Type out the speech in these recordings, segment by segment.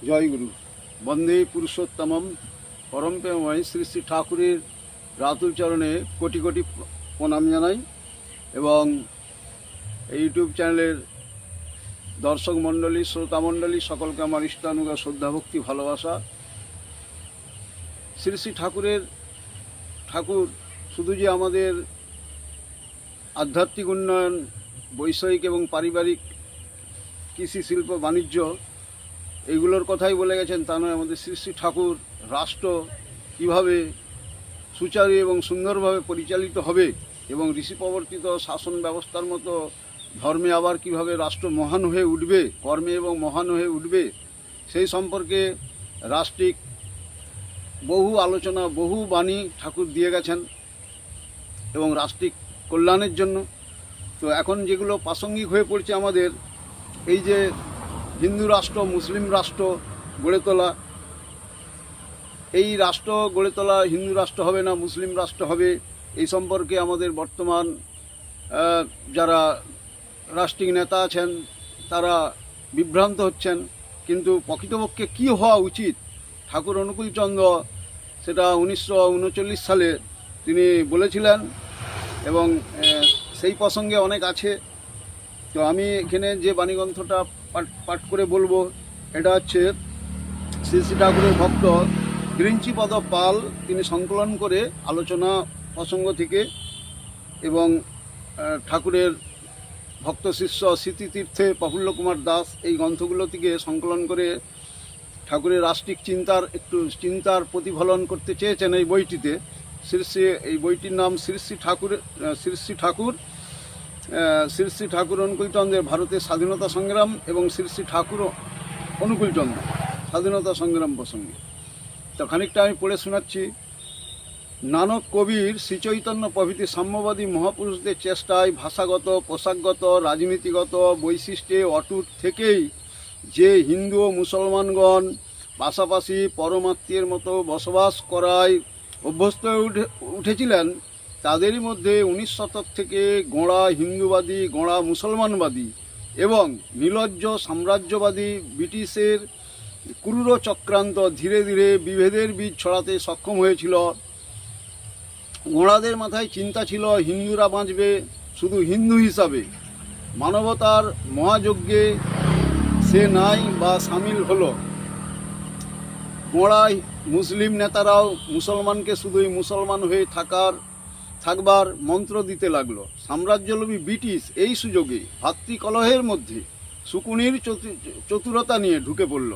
জয় গুরু। বন্দে পুরুষোত্তমম পরম প্রেমময় শ্রী শ্রী ঠাকুরের রাতুল চরণে কোটি কোটি প্রণাম জানাই এবং এই ইউটিউব চ্যানেলের দর্শক মণ্ডলী, শ্রোতা মণ্ডলী সকলকে আমার ইষ্টানুগা শ্রদ্ধা ভক্তি ভালোবাসা। শ্রী শ্রী ঠাকুর শুধু যে আমাদের আধ্যাত্মিক উন্নয়ন, বৈষয়িক এবং পারিবারিক, কৃষি, শিল্প, বাণিজ্য এইগুলোর কথাই বলে গেছেন তা নয়। আমাদের শ্রী শ্রী ঠাকুর রাষ্ট্র কীভাবে সুচারু এবং সুন্দরভাবে পরিচালিত হবে এবং ঋষি প্রবর্তিত শাসন ব্যবস্থার মতো ধর্মে আবার কিভাবে রাষ্ট্র মহান হয়ে উঠবে, কর্মে এবং মহান হয়ে উঠবে, সেই সম্পর্কে রাষ্ট্রিক বহু আলোচনা, বহু বাণী ঠাকুর দিয়ে গেছেন এবং রাষ্ট্রিক কল্যাণের জন্য। তো এখন যেগুলো প্রাসঙ্গিক হয়ে পড়ছে আমাদের, এই যে হিন্দু রাষ্ট্র, মুসলিম রাষ্ট্র গড়ে তোলা, এই রাষ্ট্র গড়ে তোলা হিন্দু রাষ্ট্র হবে না মুসলিম রাষ্ট্র হবে, এই সম্পর্কে আমাদের বর্তমান যারা রাষ্ট্রিক নেতা আছেন তারা বিভ্রান্ত হচ্ছেন। কিন্তু প্রকৃতপক্ষে কী হওয়া উচিত, ঠাকুর অনুকূলচন্দ্র সেটা 1939 সালে তিনি বলেছিলেন এবং সেই প্রসঙ্গে অনেক আছে। তো আমি এখানে যে বাণীগ্রন্থটা পাঠ করে বলবো, এটা হচ্ছে শ্রী শ্রী ঠাকুরের ভক্ত গৃঞ্চিপদ পাল তিনি সংকলন করে আলোচনা প্রসঙ্গ থেকে এবং ঠাকুরের ভক্ত শিষ্য স্মৃতিতীর্থে প্রফুল্ল কুমার দাস এই গ্রন্থগুলো থেকে সংকলন করে ঠাকুরের রাষ্ট্রিক চিন্তার প্রতিফলন করতে চেয়েছেন এই বইটিতে। এই বইটির নাম শ্রী শ্রী ঠাকুর অনুকূলচন্দ্রের ভারতের স্বাধীনতা সংগ্রাম এবং শ্রী শ্রী ঠাকুর অনুকূলচন্দ্র স্বাধীনতা সংগ্রাম প্রসঙ্গে। তো খানিকটা আমি পড়ে শোনাচ্ছি। নানক কবির শ্রীচৈতন্য প্রভৃতি সাম্যবাদী মহাপুরুষদের চেষ্টায় ভাষাগত, পোশাকগত, রাজনীতিগত বৈশিষ্ট্যে অটুট থেকেই যে হিন্দু ও মুসলমানগণ পাশাপাশি পরমাত্মীয়ের মতো বসবাস করায় অভ্যস্ত হয়ে উঠেছিলেন, তাদেরই মধ্যে 19 শতক থেকে গোঁড়া হিন্দুবাদী, গোঁড়া মুসলমানবাদী এবং নির্লজ্জ সাম্রাজ্যবাদী ব্রিটিশের ক্রূর চক্রান্ত ধীরে ধীরে বিভেদের বীজ ছড়াতে সক্ষম হয়েছিল। গোঁড়াদের মাথায় চিন্তা ছিল হিন্দুরা বাঁচবে শুধু হিন্দু হিসাবে, মানবতার মহাযজ্ঞে সে নাই বা সামিল হলো। গোঁড়া মুসলিম নেতারাও মুসলমানকে শুধুই মুসলমান হয়ে থাকবার মন্ত্র দিতে লাগলো। সাম্রাজ্যলোভী ব্রিটিশ এই সুযোগে ভাতৃকলহের মধ্যে শকুনির চতুরতা নিয়ে ঢুকে পড়ল।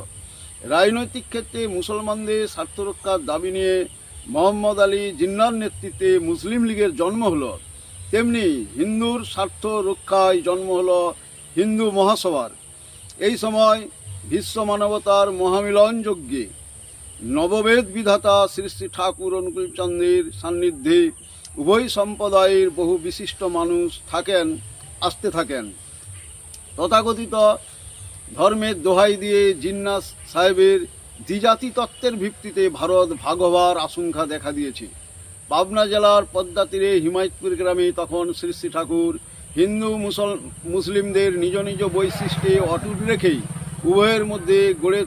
রাজনৈতিক ক্ষেত্রে মুসলমানদের স্বার্থরক্ষার দাবি নিয়ে মোহাম্মদ আলী জিন্নার নেতৃত্বে মুসলিম লীগের জন্ম হলো, তেমনি হিন্দুর স্বার্থ রক্ষায় জন্ম হলো হিন্দু মহাসভার। এই সময় বিশ্ব মানবতার মহামিলন যজ্ঞে নববেদ বিধাতা শ্রী শ্রী ঠাকুর অনুকূলচন্দ্রের সান্নিধ্যে উভয় সম্প্রদায়ের বহু বিশিষ্ট মানুষ আসতে থাকেন। তথাকথিত ধর্মের দোহাই দিয়ে জিন্না সাহেবের দ্বিজাতি তত্ত্বের ভিত্তিতে ভারত ভাগ হবার আশঙ্কা দেখা দিয়েছে। পাবনা জেলার পদ্মা তীরে হিমায়তপুর গ্রামে তখন শ্রী শ্রী ঠাকুর হিন্দু মুসলিমদের নিজ নিজ বৈশিষ্ট্যে অটুট রেখেই উভয়ের মধ্যে গড়ে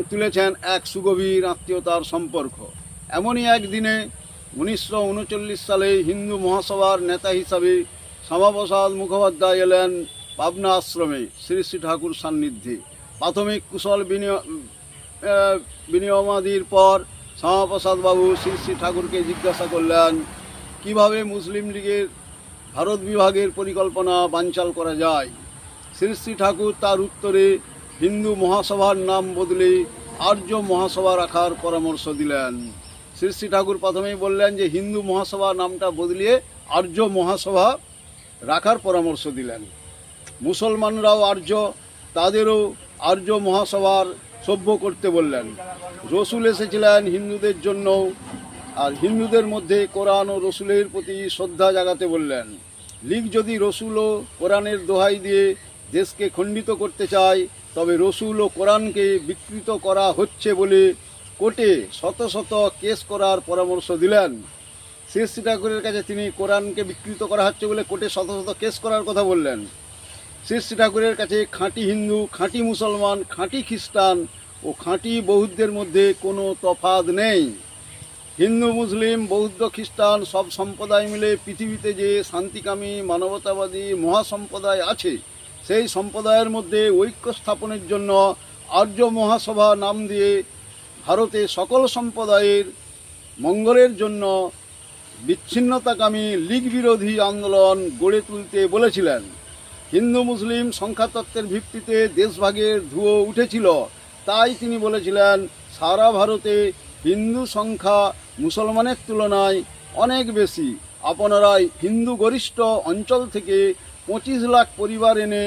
তুলেছেন এক সুগভীর আত্মীয়তার সম্পর্ক। এমনই একদিনে 1939 সালে হিন্দু মহাসভার নেতা হিসাবে শ্যামাপ্রসাদ মুখোপাধ্যায় এলেন পাবনা আশ্রমে শ্রী শ্রী ঠাকুর সান্নিধ্যে। প্রাথমিক কুশল বিনিময়াদির পর শ্যামাপ্রসাদ বাবু শ্রী শ্রী ঠাকুরকে জিজ্ঞাসা করলেন কিভাবে মুসলিম লীগের ভারত বিভাগের পরিকল্পনা বানচাল করা যায়। শ্রী শ্রী ঠাকুর তার উত্তরে হিন্দু মহাসভার নাম বদলে আর্য মহাসভা রাখার পরামর্শ দিলেন। শ্রী শ্রী ঠাকুর প্রথমেই বললেন যে হিন্দু মহাসভা নামটা বদলিয়ে আর্য মহাসভা রাখার পরামর্শ দিলেন। মুসলমানরাও আর্য, তাদেরও আর্য মহাসভার সভ্য করতে বললেন। রসুল এসেছিলেন হিন্দুদের জন্য, আর হিন্দুদের মধ্যে কোরআন ও রসুলের প্রতি শ্রদ্ধা জাগাতে বললেন। লীগ যদি রসুল ও কোরআনের দোহাই দিয়ে দেশকে খণ্ডিত করতে চায়, তবে রসুল ও কোরআনকে বিকৃত করা হচ্ছে বলে কোর্টে শত শত কেস করার পরামর্শ দিলেন। শ্রী শ্রী ঠাকুরের কাছে তিনি কোরআনকে বিকৃত করা হচ্ছে বলে কোর্টে শত শত কেস করার কথা বললেন। শ্রী শ্রী ঠাকুরের কাছে খাঁটি হিন্দু, খাঁটি মুসলমান, খাঁটি খ্রিস্টান ও খাঁটি বৌদ্ধের মধ্যে কোনো তফাৎ নেই। হিন্দু, মুসলিম, বৌদ্ধ, খ্রিস্টান সব সম্প্রদায় মিলে পৃথিবীতে যে শান্তিকামী মানবতাবাদী মহাসম্প্রদায় আছে, সেই সম্প্রদায়ের মধ্যে ঐক্য স্থাপনের জন্য আর্য মহাসভা নাম দিয়ে ভারতে সকল সম্প্রদায়ের মঙ্গলের জন্য বিচ্ছিন্নতাকামী লীগ বিরোধী আন্দোলন গড়ে তুলতে বলেছিলেন। হিন্দু মুসলিম সংখ্যাতত্ত্বের ভিত্তিতে দেশভাগের ধুয়ো উঠেছিল, তাই তিনি বলেছিলেন সারা ভারতে হিন্দু সংখ্যা মুসলমানের তুলনায় অনেক বেশি। আপনারা হিন্দু গরিষ্ঠ অঞ্চল থেকে 25 লাখ পরিবার এনে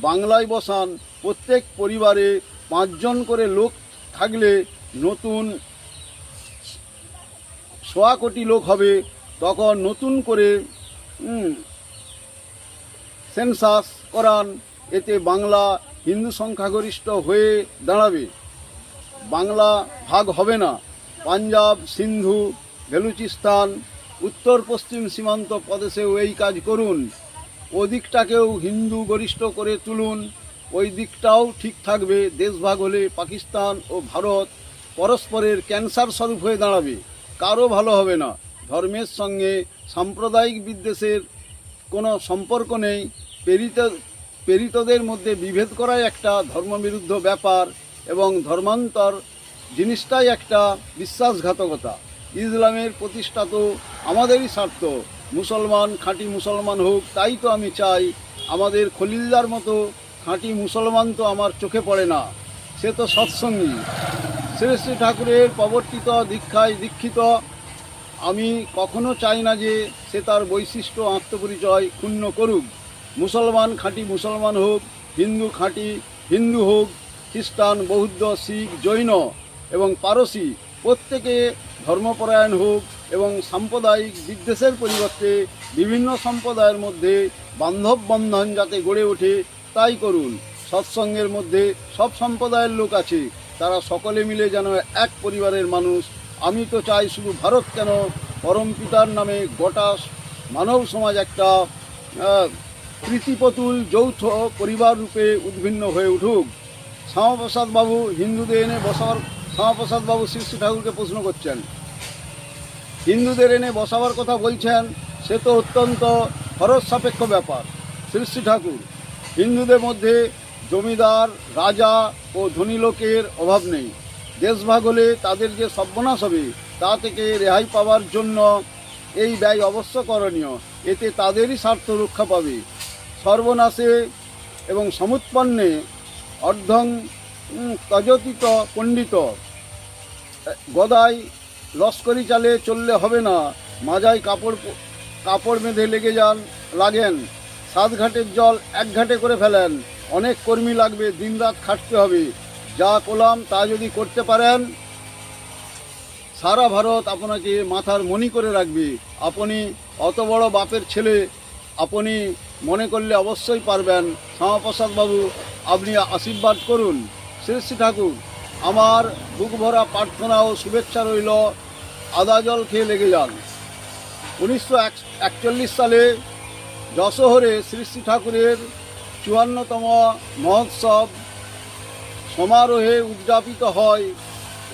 বাংলায় বসান। প্রত্যেক পরিবারে 5 জন করে লোক থাকলে নতুন 1.25 কোটি লোক হবে। তখন নতুন করে সেন্সাস করান, এতে বাংলা হিন্দু সংখ্যাগরিষ্ঠ হয়ে দাঁড়াবে। বাংলা ভাগ হবে না। পাঞ্জাব, সিন্ধু, বেলুচিস্তান, উত্তর পশ্চিম সীমান্ত প্রদেশেও এই কাজ করুন। ওদিকটাকেও হিন্দু গরিষ্ঠ করে তুলুন, ওই দিকটাও ঠিক থাকবে। দেশভাগ হলে পাকিস্তান ও ভারত পরস্পরের ক্যান্সার স্বরূপ হয়ে দাঁড়াবে, কারও ভালো হবে না। ধর্মের সঙ্গে সাম্প্রদায়িক বিদ্বেষের কোনো সম্পর্ক নেই। প্রেরিতদের মধ্যে বিভেদ করাই একটা ধর্মবিরুদ্ধ ব্যাপার এবং ধর্মান্তর জিনিসটাই একটা বিশ্বাসঘাতকতা। ইসলামের প্রতিষ্ঠা তো আমাদেরই স্বার্থ, মুসলমান খাঁটি মুসলমান হোক, তাই তো আমি চাই। আমাদের খলিলদার মতো খাঁটি মুসলমান তো আমার চোখে পড়ে না, সে তো সৎসঙ্গী। শ্রী শ্রী ঠাকুরের প্রবর্তিত দীক্ষায় দীক্ষিত আমি কখনো চাই না যে সে তার বৈশিষ্ট্য আত্মপরিচয় ক্ষুণ্ণ করুক। মুসলমান খাঁটি মুসলমান হোক, হিন্দু খাঁটি হিন্দু হোক, খ্রিস্টান, বৌদ্ধ, শিখ, জৈন এবং পারসি প্রত্যেকে ধর্মপরায়ণ হোক এবং সাম্প্রদায়িক বিদ্বেষের পরিবর্তে বিভিন্ন সম্প্রদায়ের মধ্যে বান্ধব বন্ধন যাতে গড়ে ওঠে তাই করুন। সৎসঙ্গের মধ্যে সব সম্প্রদায়ের লোক আছে, তারা সকলে মিলে যেন এক পরিবারের মানুষ। আমি তো চাই শুধু ভারত কেন, পরম পিতার নামে গোটা মানব সমাজ একটা প্রীতিপতুল যৌথ পরিবার রূপে উদ্ভিন্ন হয়ে উঠুক। শ্যামাপ্রসাদ বাবু হিন্দুদের এনে বসাবার, শ্যামাপ্রসাদ বাবু শ্রী শ্রী ঠাকুরকে প্রশ্ন করছেন, হিন্দুদের এনে বসাবার কথা বলছেন, সে তো অত্যন্ত খরচ সাপেক্ষ ব্যাপার। শ্রী শ্রী ঠাকুর, হিন্দুদের মধ্যে জমিদার, রাজা ও ধনী লোকের অভাব নেই। দেশভাগ হলে তাদের যে সর্বনাশ হবে তা থেকে রেহাই পাওয়ার জন্য এই ব্যয় অবশ্য করণীয়, এতে তাদেরই স্বার্থ রক্ষা পাবে। সর্বনাশে এবং সমুৎপন্নে অর্ধং তজতিত পণ্ডিত। গদায় লস্করি চালে চললে হবে না, মাজায় কাপড় বেঁধে লাগেন। 7 ঘাটের জল 1 ঘাটে করে ফেলেন। অনেক কর্মী লাগবে, দিনরাত খাটতে হবে। যা করলাম তা যদি করতে পারেন, সারা ভারত আপনাকে মাথার মণি করে রাখবে। আপনি অত বড় বাপের ছেলে, আপনি মনে করলে অবশ্যই পারবেন। শ্যামাপ্রসাদ বাবু, আপনি আশীর্বাদ করুন। শ্রী শ্রী ঠাকুর, আমার বুক ভরা প্রার্থনা ও শুভেচ্ছা রইল। আদা জল খেয়ে লেগে যান। 1941 সালে যশোহরে শ্রী শ্রী ঠাকুরের 54তম মহোৎসব সমারোহে উদযাপিত হয়।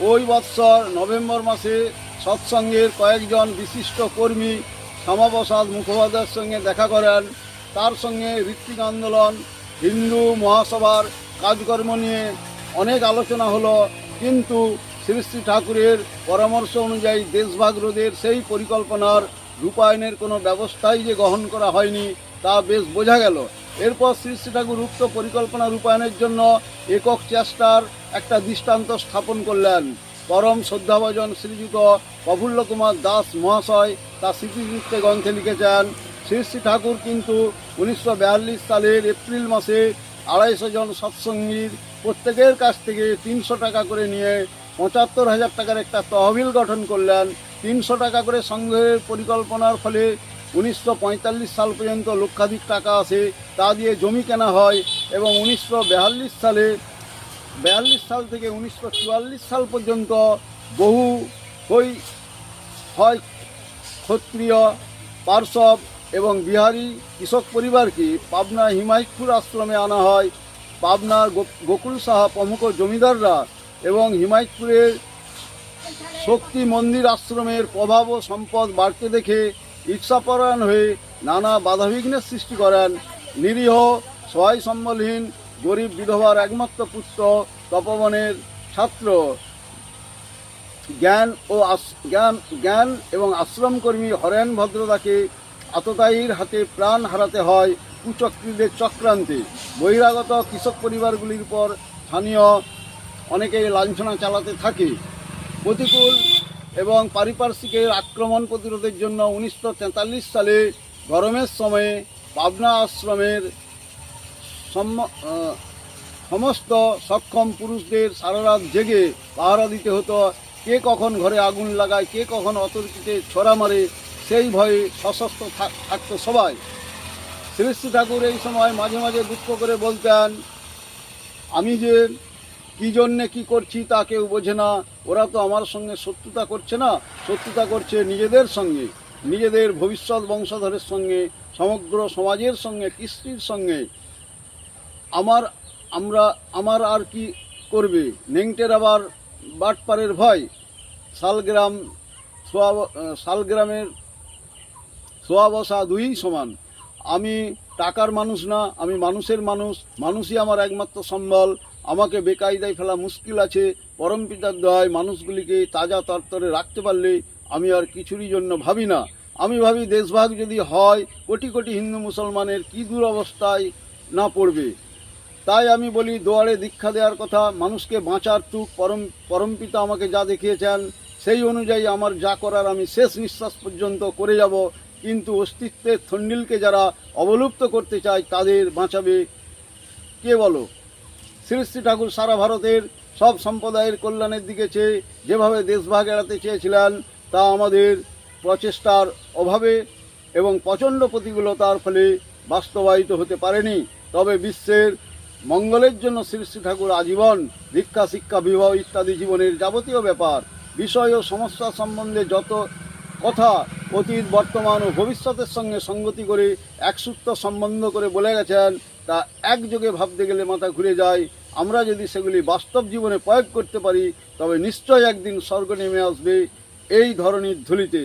ওই বৎসর নভেম্বর মাসে সৎসঙ্গের কয়েকজন বিশিষ্ট কর্মী শ্যামাপ্রসাদ মুখোপাধ্যায়ের সঙ্গে দেখা করেন। তার সঙ্গে ঋত্বিক আন্দোলন, হিন্দু মহাসভার কাজকর্ম নিয়ে অনেক আলোচনা হলো, কিন্তু শ্রী শ্রী ঠাকুরের পরামর্শ অনুযায়ী দেশভাগ রোধের সেই পরিকল্পনার রূপায়ণের কোনো ব্যবস্থাই যে গ্রহণ করা হয়নি তা বেশ বোঝা গেল। এরপর শ্রী শ্রী ঠাকুর উক্ত পরিকল্পনা রূপায়ণের জন্য একক চেষ্টার একটা দৃষ্টান্ত স্থাপন করলেন। পরম শ্রদ্ধাভাজন শ্রীযুত প্রফুল্ল কুমার দাস মহাশয় তার স্মৃতিচিত্তে গ্রন্থে লিখেছেন, শ্রী শ্রী ঠাকুর কিন্তু 1942 সালের এপ্রিল মাসে 250 জন সৎসঙ্গীর প্রত্যেকের কাছ থেকে 300 টাকা করে নিয়ে 75,000 টাকার একটা তহবিল গঠন করলেন। 300 টাকা করে সংগ্রহের পরিকল্পনার ফলে 1945 সাল পর্যন্ত লক্ষাধিক টাকা আসে। তা দিয়ে জমি কেনা হয় এবং 1942 সাল থেকে 1944 সাল পর্যন্ত বহু হয় ক্ষত্রিয়, পার্শব এবং বিহারি কৃষক পরিবারকে পাবনা হিমায়তপুর আশ্রমে আনা হয়। পাবনার গোকুল সাহা প্রমুখ জমিদাররা এবং হিমায়তপুরের শক্তি মন্দির আশ্রমের প্রভাব ও সম্পদ বাড়তে দেখে ঈর্ষাপরায়ণ হয়ে নানা বাধাবিঘ্নের সৃষ্টি করেন। নিরীহ সহায় সম্বলহীন গরিব বিধবার একমাত্র পুত্র তপবনের ছাত্র জ্ঞান এবং আশ্রমকর্মী হরেন ভদ্রদাকে আততায়ীর হাতে প্রাণ হারাতে হয় কুচক্রীদের চক্রান্তে। বহিরাগত কৃষক পরিবারগুলির উপর স্থানীয় অনেকেই লাঞ্ছনা চালাতে থাকে। প্রতিকূল এবং পারিপার্শ্বিকের আক্রমণ প্রতিরোধের জন্য 1943 সালে গরমের সময়ে পাবনা আশ্রমের সমস্ত সক্ষম পুরুষদের সারা রাত জেগে পাহারা দিতে হতো। কে কখন ঘরে আগুন লাগায়, কে কখন অতর্কিতে ছড়া মারে, সেই ভয়ে সশস্ত্র থাকতো সবাই। শ্রী শ্রী ঠাকুর এই সময় মাঝে মাঝে দুঃখ করে বলতেন, আমি যে কী জন্যে কী করছি তা কেউ বোঝে না। ওরা তো আমার সঙ্গে শত্রুতা করছে না, শত্রুতা করছে নিজেদের সঙ্গে, নিজেদের ভবিষ্যৎ বংশধরের সঙ্গে, সমগ্র সমাজের সঙ্গে, কৃষ্টির সঙ্গে। আমার আর কি করবে? নেংটের আবার বাটপাড়ের ভয়। শালগ্রামের সোয়া বসা দুই সমান। আমি টাকার মানুষ না, আমি মানুষের মানুষ। মানুষই আমার একমাত্র সম্বল। আমাকে বেকায়দায় ফেলা মুশকিল আছে। পরমপিতার দয়ায় মানুষগুলিকে তাজা তরতরে রাখতে পারলে আমি আর কিছুরই জন্য ভাবি না। আমি ভাবি দেশভাগ যদি হয় কোটি কোটি হিন্দু মুসলমানের কী দুরবস্থায় না পড়বে। তাই আমি বলি দোয়ারে দীক্ষা দেওয়ার কথা। মানুষকে বাঁচার তুক পরমপিতা আমাকে যা দেখিয়েছেন সেই অনুযায়ী আমার যা করার আমি শেষ নিঃশ্বাস পর্যন্ত করে যাব। কিন্তু অস্তিত্বের থন্ডিলকে যারা অবলুপ্ত করতে চায় তাদের বাঁচাবে কে বলো? শ্রী শ্রী ঠাকুর সারা ভারতের সব সম্প্রদায়ের কল্যাণের দিকে চেয়ে যেভাবে দেশভাগ এড়াতে চেয়েছিলেন তা আমাদের প্রচেষ্টার অভাবে এবং প্রচণ্ড প্রতিকূলতার ফলে বাস্তবায়িত হতে পারেনি। তবে বিশ্বের মঙ্গলের জন্য শ্রী শ্রী ঠাকুর আজীবন দীক্ষা, শিক্ষা, বিবাহ ইত্যাদি জীবনের যাবতীয় ব্যাপার, বিষয় ও সমস্যা সম্বন্ধে যত কথা অতীত, বর্তমান ও ভবিষ্যতের সঙ্গে সঙ্গতি করে একসূত্র সম্বন্ধ করে বলে গেছেন তা একযোগে ভাবতে গেলে মাথা ঘুরে যায়। আমরা যদি সেগুলি বাস্তব জীবনে প্রয়োগ করতে পারি তবে নিশ্চয় একদিন স্বর্গ নেমে আসবে এই ধরনের ধুলিতে।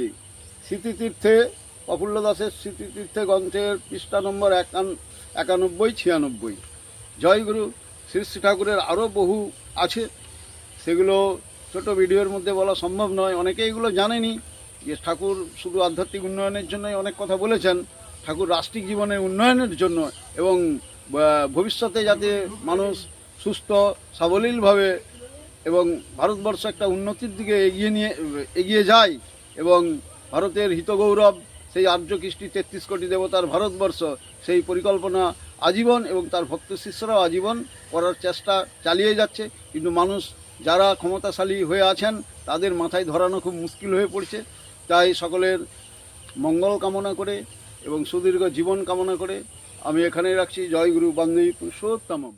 স্মৃতিতীর্থে প্রফুল্ল দাসের স্মৃতিতীর্থে গ্রন্থের পৃষ্ঠা নম্বর 91-96। জয়গুরু। শ্রী শ্রী ঠাকুরের আরও বহু আছে, সেগুলো ছোট ভিডিওর মধ্যে বলা সম্ভব নয়। অনেকে এগুলো জানেনি যে ঠাকুর শুধু আধ্যাত্মিক উন্নয়নের জন্যই অনেক কথা বলেছেন। ঠাকুর রাষ্ট্রিক জীবনের উন্নয়নের জন্য এবং ভবিষ্যতে যাতে মানুষ সুস্থ সাবলীলভাবে এবং ভারতবর্ষ একটা উন্নতির দিকে এগিয়ে যায় এবং ভারতের হিতগৌরব, সেই আর্য কৃষ্টি 33 কোটি দেবতার ভারতবর্ষ, সেই পরিকল্পনা আজীবন এবং তার ভক্ত শিষ্যরাও আজীবন করার চেষ্টা চালিয়ে যাচ্ছে। কিন্তু মানুষ যারা ক্ষমতাশালী হয়ে আছেন তাদের মাথায় ধরানো খুব মুশকিল হয়ে পড়ছে। তাই সকলের মঙ্গল কামনা করে এবং সুদীর্ঘ জীবন কামনা করে আমি এখানেই রাখছি। জয় গুরু বন্দে পুরুষোত্তমম।